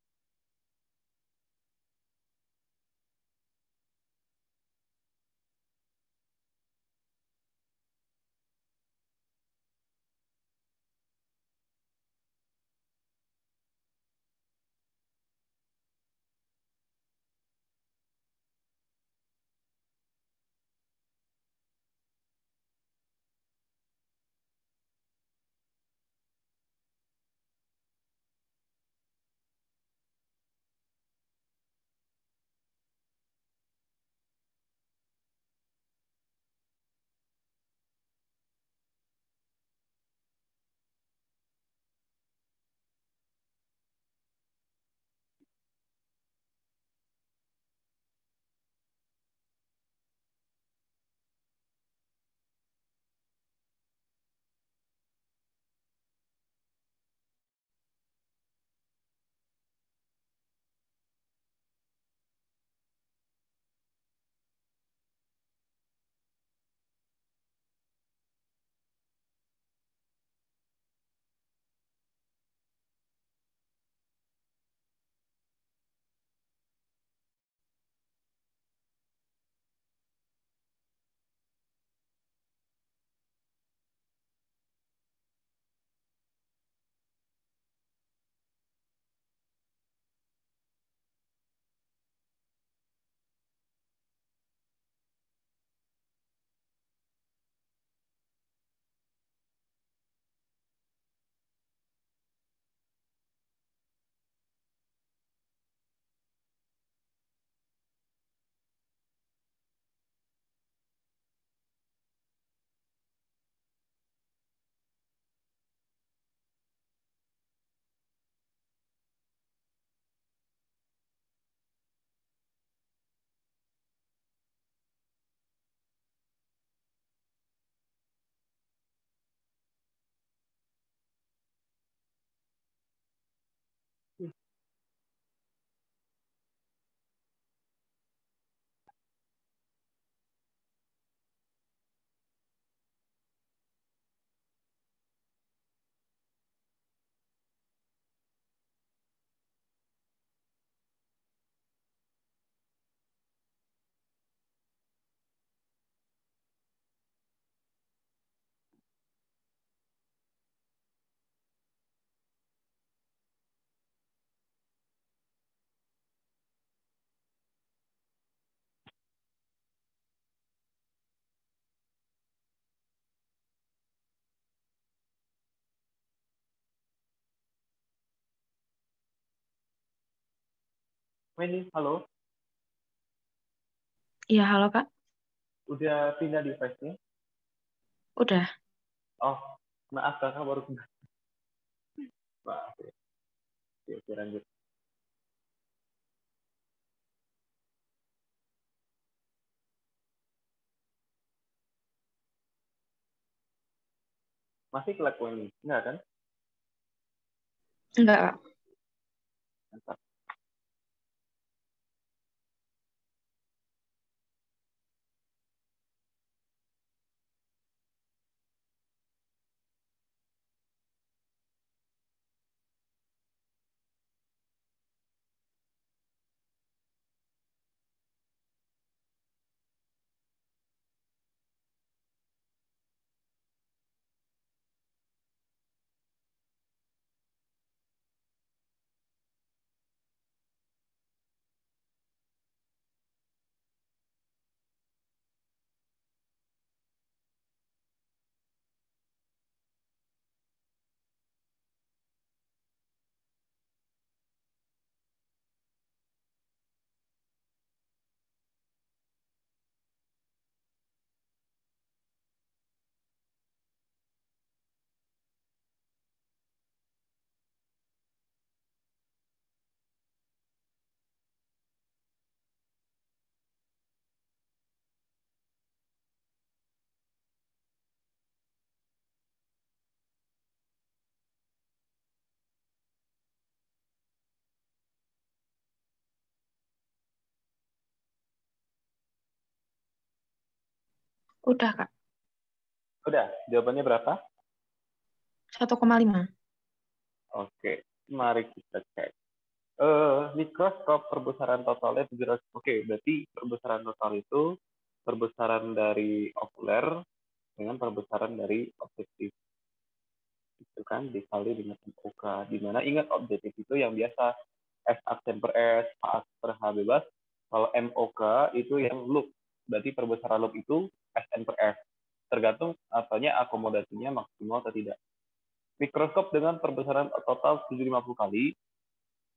A: Wendy, halo.
B: Iya, halo Kak.
A: Udah pindah device-nya?
B: Udah.
A: Oh, maaf kakak baru pindah. Maaf ya. Oke, lanjut. Masih kelak Wendy? Enggak kan?
B: Enggak, Kak.
A: Mantap.
B: Udah, Kak.
A: Udah, jawabannya berapa?
B: 1,5.
A: Oke, mari kita cek. Mikroskop perbesaran totalnya 700. Oke, berarti perbesaran total itu perbesaran dari okuler dengan perbesaran dari objektif. Itu kan dikali dengan MOK. Di mana ingat objektif itu yang biasa S aksen per S, H aksen per H bebas. Kalau MOK itu yang loop. Berarti perbesaran loop itu SN per S. Tergantung apanya akomodasinya maksimal atau tidak. Mikroskop dengan perbesaran total 750 kali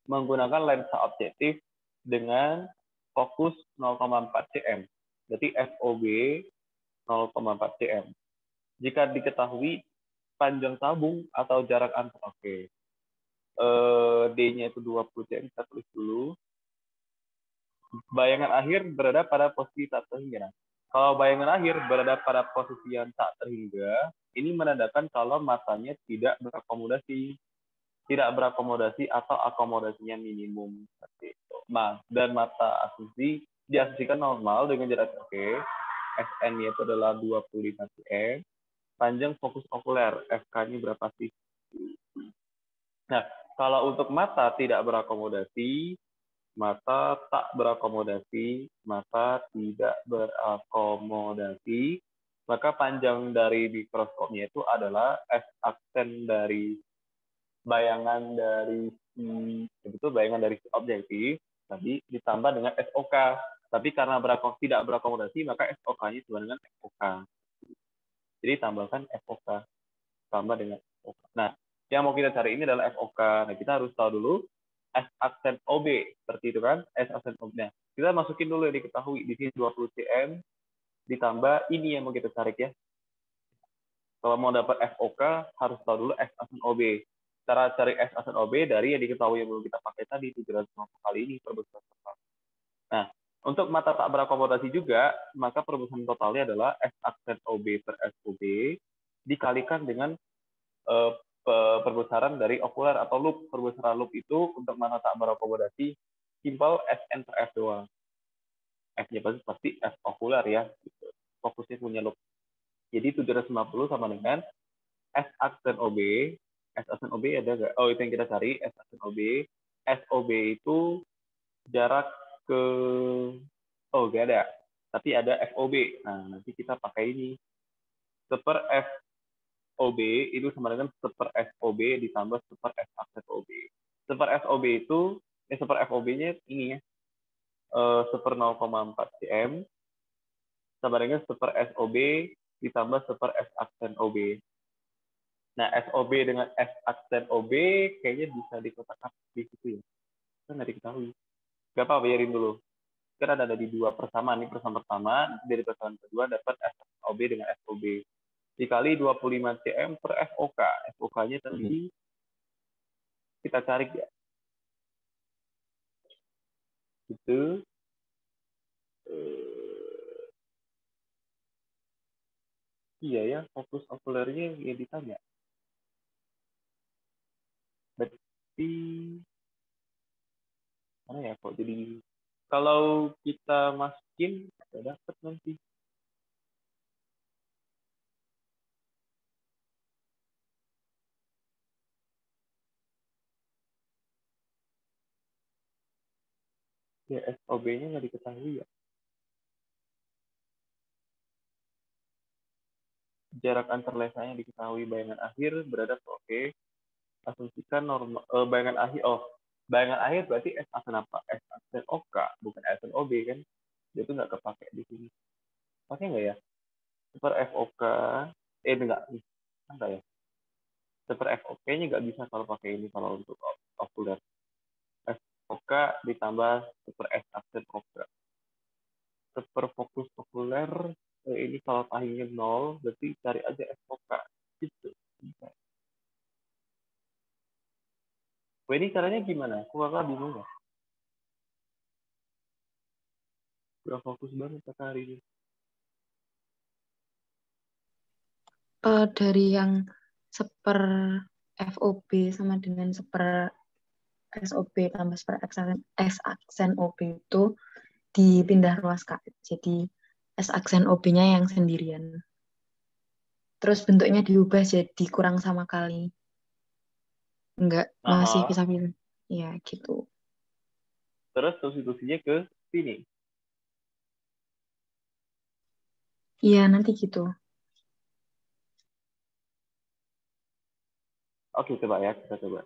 A: menggunakan lensa objektif dengan fokus 0,4 cm. Berarti FOB 0,4 cm. Jika diketahui panjang tabung atau jarak antar, oke. D-nya itu 20 cm, kita tulis dulu. Bayangan akhir berada pada posisi tak terhingga. Kalau bayangan akhir berada pada posisi yang tak terhingga, ini menandakan kalau matanya tidak berakomodasi. Tidak berakomodasi atau akomodasinya minimum. Seperti itu. Nah, dan mata asumsi diasumsikan normal dengan jarak oke. SN-nya itu adalah 25 cm. Panjang fokus okuler, FK-nya berapa sih? Nah, kalau untuk mata tidak berakomodasi, mata tak berakomodasi, mata tidak berakomodasi, maka panjang dari mikroskopnya itu adalah S aksen dari bayangan dari bayangan dari objektif tadi ditambah dengan SOK. Tapi karena tidak berakomodasi, maka SOK-nya sama dengan FOK. Jadi tambahkan FOK tambah dengan FOK. Nah, yang mau kita cari ini adalah FOK. Nah, kita harus tahu dulu S aksen OB, seperti itu kan? S aksen OB. Nah, kita masukin dulu yang diketahui di sini 20 cm ditambah ini yang mau kita cari ya. Kalau mau dapat FOK harus tahu dulu S aksen OB. Cara cari S aksen OB dari yang diketahui yang belum kita pakai tadi 750 kali ini perbesaran total. Nah, untuk mata tak berakomodasi juga, maka perbesaran totalnya adalah S aksen OB per SOB dikalikan dengan perbesaran dari okuler atau loop. Perbesaran loop itu untuk mata tak berakomodasi simpel SN per F doang. F-nya pasti F okuler ya. Fokusnya punya loop. Jadi 750 sama dengan S aksen OB. S aksen OB ada nggak? Oh, itu yang kita cari. S aksen OB. SOB itu jarak ke... Oh, nggak ada. Tapi ada FOB. Nah, nanti kita pakai ini. Seper FOB itu sama dengan seper SOB ditambah seper S aksen OB. Seper SOB itu, seper FOB-nya ini ya. Seper 0,4 cm sama dengan seper SOB ditambah seper S aksen OB. Nah, SOB dengan S aksen OB kayaknya bisa dikotak-atik di situ ya. Kan nggak diketahui. Gak apa-apa, bayarin dulu. Kan ada di dua persamaan. Nih persamaan pertama, dari persamaan kedua dapat FOB dengan FOB. Dikali 25 cm per FOK. FOK-nya tadi kita cari ya. Itu iya ya, fokus okulernya yang ditanya. Berarti mana ya kok jadi kalau kita masukin ya dapat nanti. Ya SOB-nya nggak diketahui ya. Jarak antar lesanya diketahui, bayangan akhir berada oke. Asumsikan normal bayangan akhir bayangan akhir berarti S aksen apa? S aksen OK bukan S aksen OB kan? Dia tuh nggak kepake di sini. Pakai nggak ya? Super FOK enggak enggak ya? Super FOK-nya nggak bisa kalau pakai ini kalau untuk okuler. FOK ditambah super S aksen OK. Super fokus okuler ini kalau tahinya 0 berarti cari aja FOK gitu. Wah, ini caranya gimana? Aku kakak bingung ya. Udah fokus banget kakak hari ini.
B: Dari yang seper FOB sama dengan seper SOB tambah seper S aksen OB itu dipindah ruas Kak. Jadi S aksen OB-nya yang sendirian. Terus bentuknya diubah jadi kurang sama kali. Enggak, masih
A: Aha.
B: bisa pilih. Ya, gitu.
A: Terus substitusinya ke sini.
B: Iya, nanti gitu.
A: Oke, coba ya, kita coba.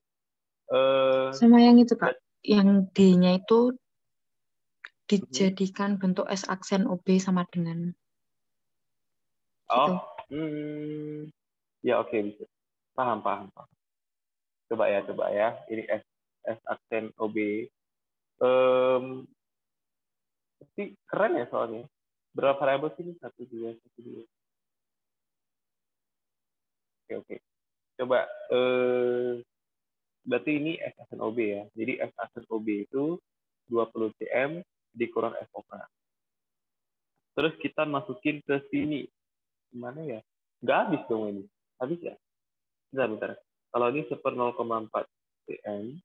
B: Sama yang itu, Kak.
A: But,
B: Yang D-nya itu dijadikan bentuk S aksen OB sama dengan
A: oh,
B: gitu.
A: ya oke bisa. Paham, paham, paham. Coba ya. Ini S aksen OB. Tapi keren ya soalnya. Berapa variabel sih ini? Satu, dua, satu, dua. Oke, oke. Coba, berarti ini S aksen OB ya. Jadi S aksen OB itu 20 cm dikurang FOK. Terus kita masukin ke sini. Gimana ya? Nggak habis dong ini. Habis ya? Bentar, bentar. Kalau ini 0,4 cm,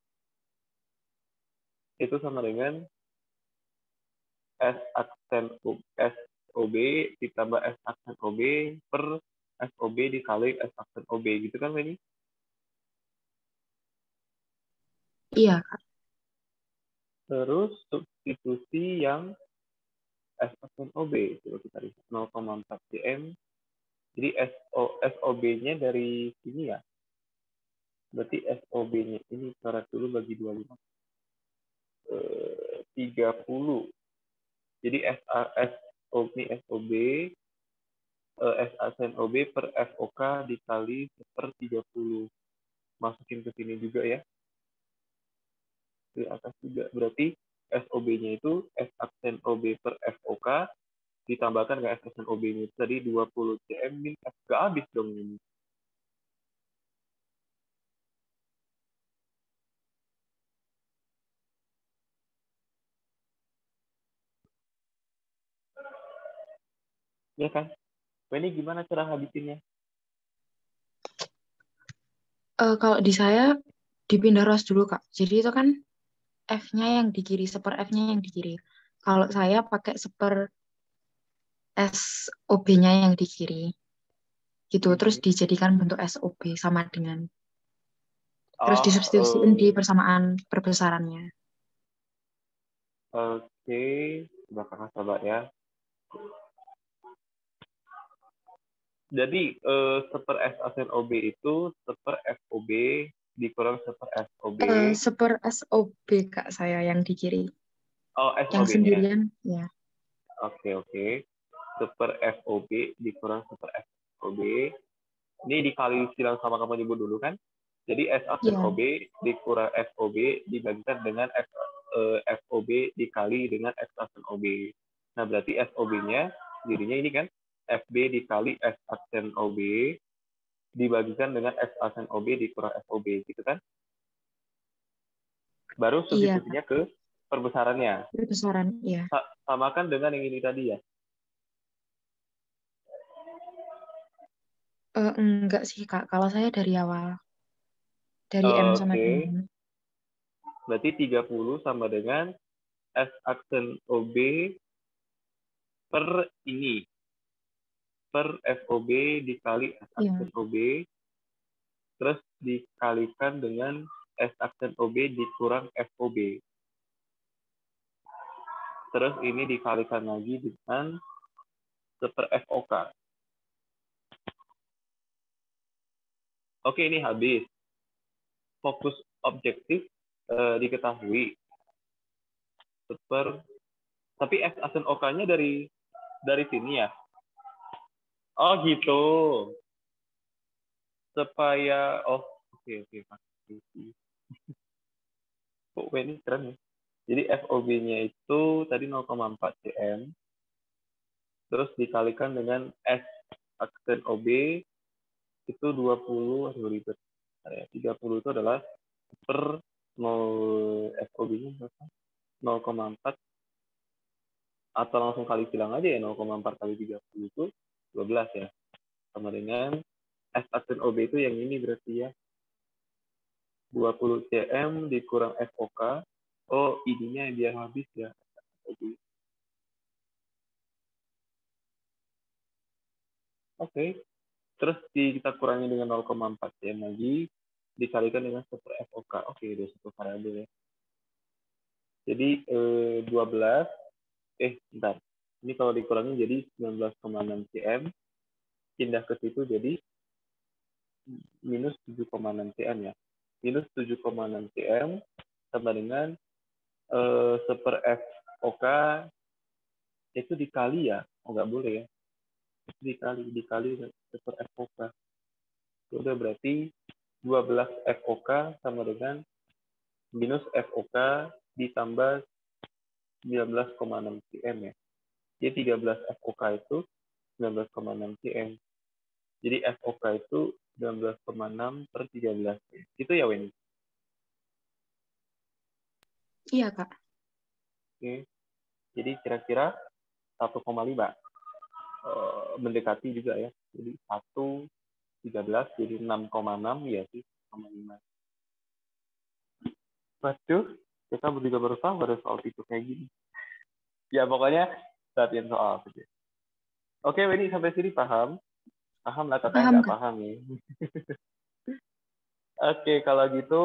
A: itu sama dengan S aksen SOB ditambah S aksen OB per SOB dikali S aksen OB. Gitu kan ini?
B: Iya, Kak.
A: Terus substitusi yang S aksen OB. Coba kita lihat 0,4 cm. Jadi SOB-nya dari sini ya. Berarti SOB-nya ini coret dulu bagi 25. 30. Jadi SOB S aksen OB per FOK dikali per 30. Masukin ke sini juga ya. Di atas juga. Berarti SOB-nya itu S aksen OB per FOK ditambahkan ke S aksen OB-nya itu tadi 20 cm min F. Gak habis dong ini. Ya kan? Nah, ini gimana cara habisinnya?
B: Kalau di saya dipindah ruas dulu, Kak. Jadi itu kan F-nya yang di kiri, seper F-nya yang di kiri. Kalau saya pakai seper SOB-nya yang di kiri. Gitu. Terus dijadikan bentuk SOB sama dengan. Terus disubstitusiin di
A: Oh,
B: persamaan perbesarannya.
A: oke. Coba kakak coba ya. Jadi seper S aksen OB itu seper FOB dikurang seper SOB.
B: Seper SOB, Kak, saya yang di kiri.
A: Oh,
B: Yang
A: SOB-nya.
B: sendirian, ya.
A: Oke, oke. Super FOB dikurang super FOB. Ini dikali silang sama kamu nyebut dulu kan? Jadi S aksen
B: Iya.
A: OB dikurang FOB dibagikan dengan F. FOB dikali dengan X aksen OB. Nah, berarti FOB-nya jadinya ini kan FB dikali X aksen OB dibagikan dengan X aksen OB dikurang FOB, gitu kan? Baru
B: Iya,
A: substitusinya ke perbesarannya.
B: besaran, iya.
A: Samakan dengan yang ini tadi ya.
B: Enggak sih, Kak. Kalau saya dari awal. Dari M sama
A: Oke,
B: dengan.
A: berarti 30 sama dengan S aksen OB per ini, per FOB dikali S
B: Iya.
A: aksen OB, terus dikalikan dengan S aksen OB dikurang FOB. Terus ini dikalikan lagi dengan seper FOK. Oke, ini habis. Fokus objektif diketahui. Tapi X aksen OK-nya dari sini ya. Oh gitu. Supaya oke. Kok ini keren ya. Jadi FOB-nya itu tadi 0,4 cm, terus dikalikan dengan S aksen OB itu 20, ribet. 30 itu adalah per 0 FOB-nya 0,4 atau langsung kali silang aja ya, 0,4 kali 30 itu 12 ya. Sama dengan S aksen OB itu yang ini berarti ya. 20 cm dikurang FOK. Oh, ininya biar habis ya. Oke. Terus kita kurangi dengan 0,4 cm lagi, dikalikan dengan super FOK. Oke, udah satu variabel ya. Jadi 12, bentar. Ini kalau dikurangi jadi 19,6 cm, pindah ke situ jadi minus 7,6 cm ya. Minus 7,6 cm sama dengan seper FOK itu dikali ya. Oh, nggak boleh ya. Dikali seper FOK. Udah berarti 12 FOK sama dengan minus FOK ditambah 19,6 cm ya. Jadi 13 FOK itu 19,6 cm. Jadi FOK itu 19,6 per 13. Itu ya, Weni?
B: Iya, Kak.
A: Oke. Jadi kira-kira 1,5. Mendekati juga ya. Jadi 1,13 jadi 6,6 ya sih. 6,5. Waduh, kita juga baru tahu ada soal itu kayak gini. Ya pokoknya latihan soal saja. Oke, Weni sampai sini paham? Paham lah, katanya
B: Paham,
A: nggak
B: Kak.
A: paham nih. Oke, kalau gitu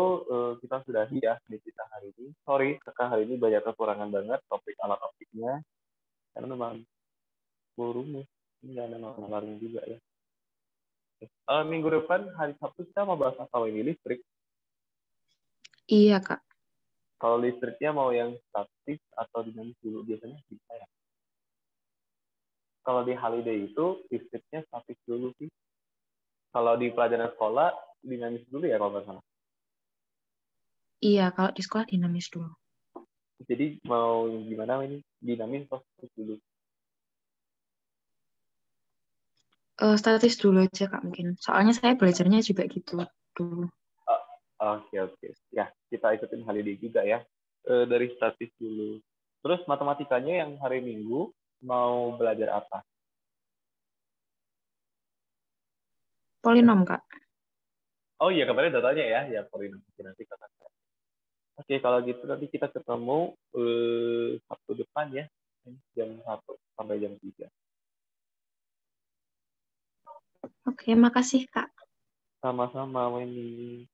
A: kita sudahi ya di kita hari ini. Sorry, kakak hari ini banyak kekurangan banget topik alat optiknya. Karena memang forum nih. Ini nggak ada nalarnya juga ya. Minggu depan, hari Sabtu, kita mau bahas apa ini? Listrik.
B: Iya, Kak.
A: Kalau listriknya mau yang statis atau dinamis dulu, biasanya bisa ya. Kalau di holiday itu, listriknya statis dulu sih. Kalau di pelajaran sekolah, dinamis dulu ya kalau nggak salah.
B: Iya, kalau di sekolah dinamis dulu.
A: Jadi mau gimana ini? Dinamis atau statis dulu?
B: Statis dulu aja, Kak, mungkin. Soalnya saya belajarnya juga gitu dulu.
A: Oke. Ya, kita ikutin holiday juga ya. Dari statis dulu. Terus matematikanya yang hari Minggu mau belajar apa?
B: Polinom, Kak.
A: Oh iya, kemarin datanya ya. Ya, polinom. Nanti kata. Oke, kalau gitu nanti kita ketemu Sabtu depan ya. Jam 1 sampai jam 3.
B: Oke, makasih, Kak.
A: Sama-sama, Weni.